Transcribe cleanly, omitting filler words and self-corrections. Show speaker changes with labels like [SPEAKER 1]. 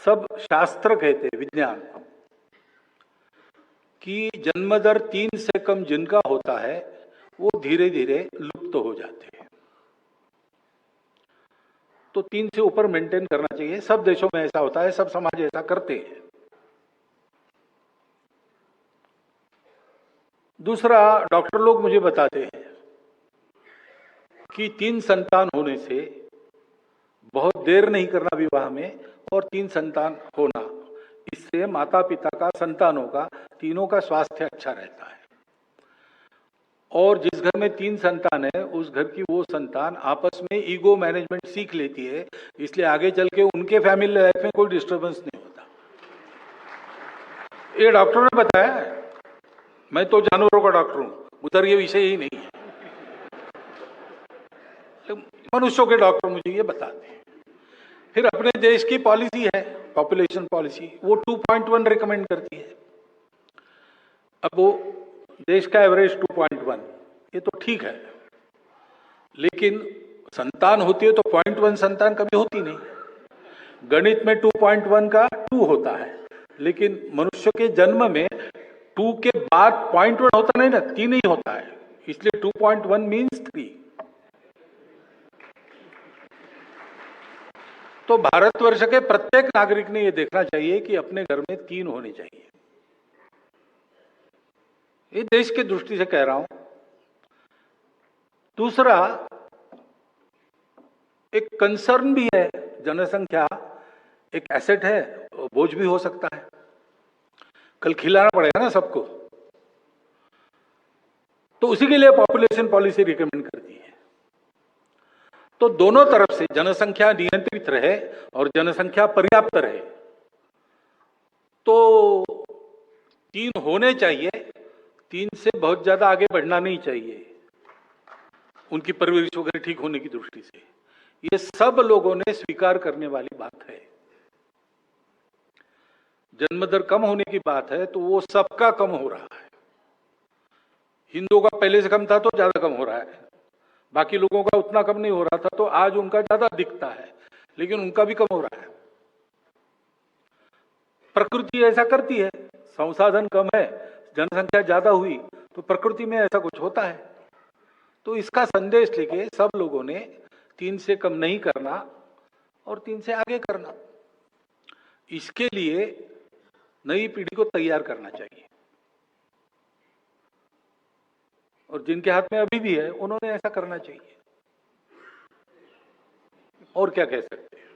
[SPEAKER 1] सब शास्त्र कहते हैं, विज्ञान, कि जन्म दर 3 से कम जिनका होता है वो धीरे धीरे लुप्त हो जाते हैं। तो 3 से ऊपर मेंटेन करना चाहिए। सब देशों में ऐसा होता है, सब समाज ऐसा करते हैं। दूसरा, डॉक्टर लोग मुझे बताते हैं कि 3 संतान होने से बहुत देर नहीं करना विवाह में, और 3 संतान होना, इससे माता पिता का, संतानों का, तीनों का स्वास्थ्य अच्छा रहता है। और जिस घर में 3 संतान है उस घर की वो संतान आपस में ईगो मैनेजमेंट सीख लेती है, इसलिए आगे चल के उनके फैमिली लाइफ में कोई डिस्टर्बेंस नहीं होता। ये डॉक्टरों ने बताया है, मैं तो जानवरों का डॉक्टर हूं, उधर ये विषय ही नहीं है। मनुष्यों के डॉक्टर मुझे ये बताते हैं। फिर अपने देश की पॉलिसी है, पॉपुलेशन पॉलिसी, वो 2.1 रिकमेंड करती है। अब वो देश का एवरेज 2.1, ये तो ठीक है, लेकिन संतान होती है तो 0.1 संतान कभी होती नहीं। गणित में 2.1 का 2 होता है, लेकिन मनुष्य के जन्म में 2 के बाद 0.1 होता नहीं ना, 3 ही होता है, इसलिए 2.1 मीन्स 3। तो भारतवर्ष के प्रत्येक नागरिक ने यह देखना चाहिए कि अपने घर में 3 होने चाहिए। ये देश की दृष्टि से कह रहा हूं। दूसरा, एक कंसर्न भी है, जनसंख्या एक एसेट है, बोझ भी हो सकता है, कल खिलाना पड़ेगा ना सबको, तो उसी के लिए पॉपुलेशन पॉलिसी रिकमेंड करती है। तो दोनों तरफ से जनसंख्या नियंत्रित रहे और जनसंख्या पर्याप्त रहे, तो 3 होने चाहिए, 3 से बहुत ज्यादा आगे बढ़ना नहीं चाहिए, उनकी परवरिश वगैरह ठीक होने की दृष्टि से। ये सब लोगों ने स्वीकार करने वाली बात है। जन्म दर कम होने की बात है तो वो सबका कम हो रहा है। हिंदुओं का पहले से कम था तो ज्यादा कम हो रहा है, बाकी लोगों का उतना कम नहीं हो रहा था तो आज उनका ज्यादा दिखता है, लेकिन उनका भी कम हो रहा है। प्रकृति ऐसा करती है, संसाधन कम है, जनसंख्या ज्यादा हुई तो प्रकृति में ऐसा कुछ होता है। तो इसका संदेश लेके सब लोगों ने 3 से कम नहीं करना और 3 से आगे करना, इसके लिए नई पीढ़ी को तैयार करना चाहिए। और जिनके हाथ में अभी भी है उन्होंने ऐसा करना चाहिए। और क्या कह सकते हैं।